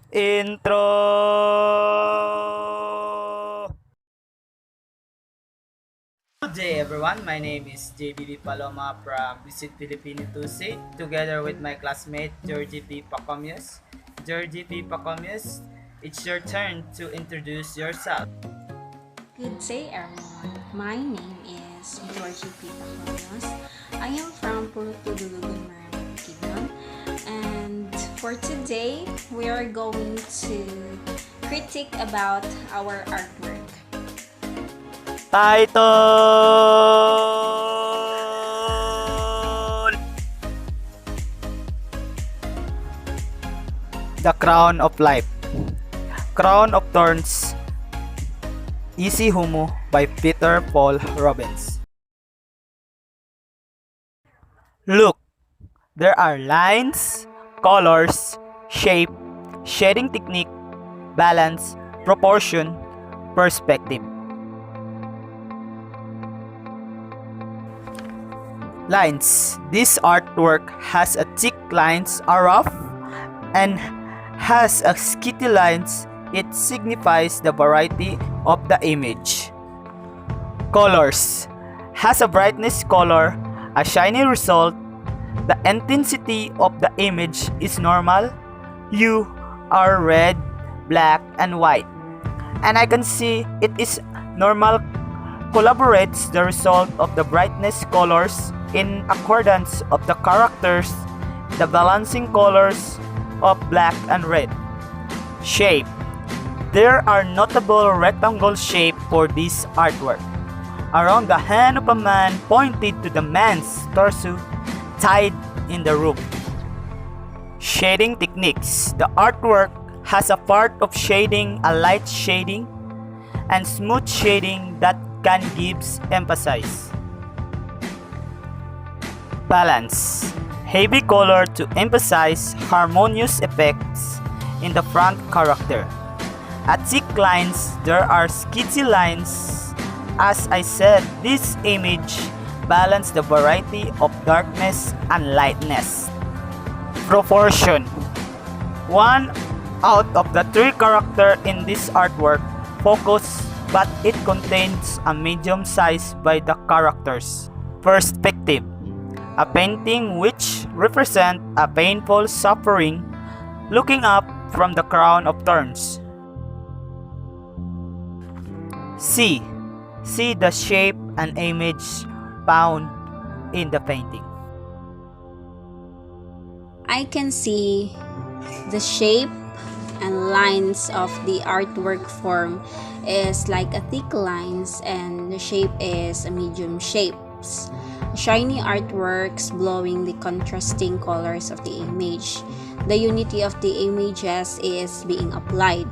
Intro! Good day everyone, my name is JBB Paloma from Visit Filipino Tusi together with my classmate Georgie P. Pacomius. Georgie P. Pacomius, it's your turn to introduce yourself. Good day, everyone. My name is Georgie P. Paconios. I am from Purutudulugan, Maraming Kingdom. And for today, we are going to critique about our artwork. Title! The Crown of Life. Crown of Thorns. Easy Humo by Peter Paul Robbins. Look, there are lines, colors, shape, shading technique, balance, proportion, perspective. Lines. This artwork has a thick lines, are rough, and has a skitty lines. It signifies the variety of the image. Colors. Has a brightness color, a shiny result. The intensity of the image is normal. You are red, black, and white. And I can see it is normal collaborates the result of the brightness colors in accordance of the characters, the balancing colors of black and red. Shape. There are notable rectangle shape for this artwork. Around the hand of a man pointed to the man's torso tied in the rope. Shading techniques. The artwork has a part of shading, a light shading, and smooth shading that can gives emphasis. Balance. Heavy color to emphasize harmonious effects in the front character. At thick lines, there are skitty lines. As I said, this image balance the variety of darkness and lightness. Proportion. One out of the three characters in this artwork focus, but it contains a medium size by the characters. Perspective. A painting which represents a painful suffering looking up from the crown of thorns. See the shape and image found in the painting. I can see the shape and lines of the artwork form is like a thick lines and the shape is a medium shapes. Shiny artworks blowing the contrasting colors of the image. The unity of the images is being applied.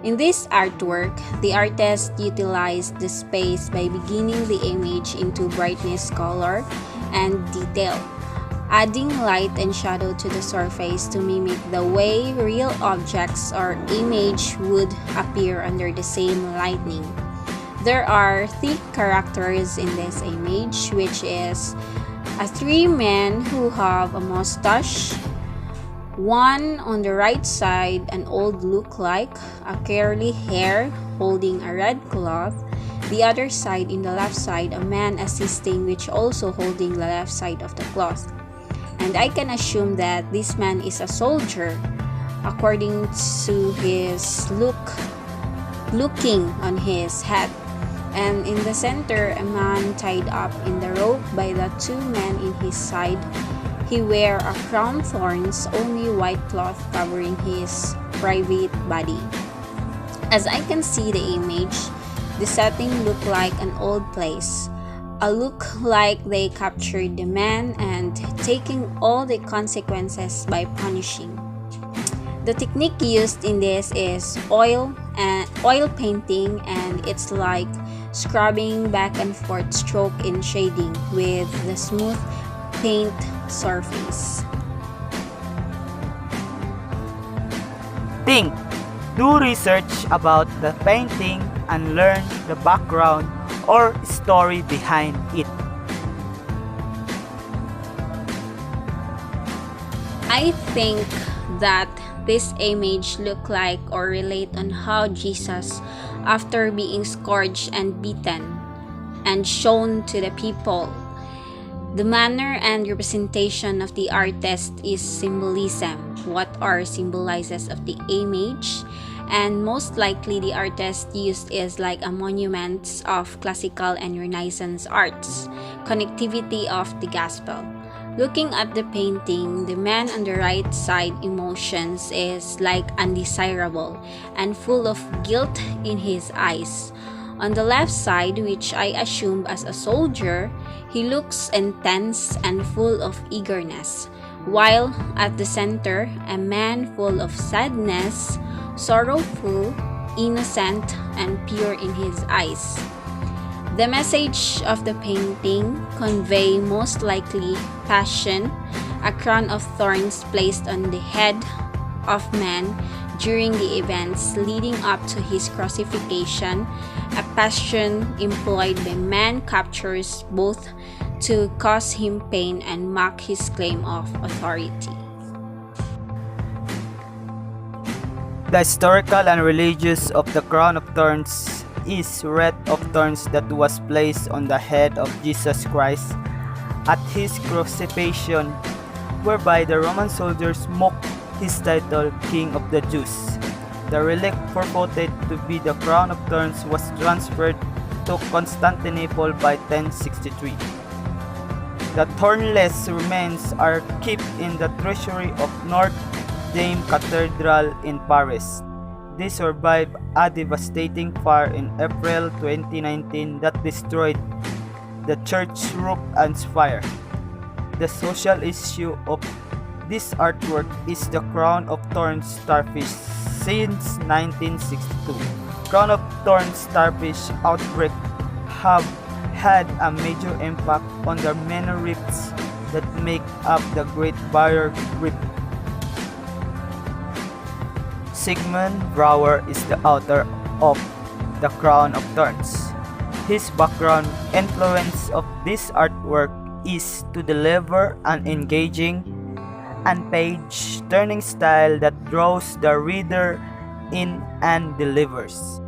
In this artwork, the artist utilized the space by beginning the image into brightness, color, and detail, adding light and shadow to the surface to mimic the way real objects or image would appear under the same lighting. There are three characters in this image, which is three men who have a mustache, one on the right side, an old look-like, a curly hair holding a red cloth. The other side, in the left side, a man assisting which also holding the left side of the cloth. And I can assume that this man is a soldier according to his looking on his hat. And in the center, a man tied up in the rope by the two men in his side. He wear a crown of thorns, only white cloth covering his private body. As I can see the image, the setting look like an old place. A look like they captured the man and taking all the consequences by punishing. The technique used in this is oil painting, and it's like scrubbing back and forth stroke in shading with the smooth paint surface. Think. Do research about the painting and learn the background or story behind it. I think that this image look like or relate on how Jesus, after being scourged and beaten and shown to the people, the manner and representation of the artist is symbolism. What are symbolizes of the image? And most likely the artist used is like a monument of classical and Renaissance arts, connectivity of the gospel. Looking at the painting, the man on the right side emotions is like undesirable and full of guilt in his eyes. On the left side, which I assume as a soldier, he looks intense and full of eagerness, while at the center, a man full of sadness, sorrowful, innocent, and pure in his eyes. The message of the painting convey most likely passion, a crown of thorns placed on the head of man during the events leading up to his crucifixion, a passion employed by man captures both to cause him pain and mock his claim of authority. The historical and religious of the crown of thorns is wreath of thorns that was placed on the head of Jesus Christ at his crucifixion, whereby the Roman soldiers mocked his title King of the Jews. The relic purported to be the crown of thorns was transferred to Constantinople by 1063. The thornless remains are kept in the treasury of Notre Dame Cathedral in Paris. They survived a devastating fire in April 2019 that destroyed the church roof and spire. The social issue of this artwork is the crown of thorns starfish since 1962. Crown of thorns starfish outbreak have had a major impact on the many reefs that make up the Great Barrier Reef. Sigmund Bauer is the author of The Crown of Thorns. His background influence of this artwork is to deliver an engaging and page-turning style that draws the reader in and delivers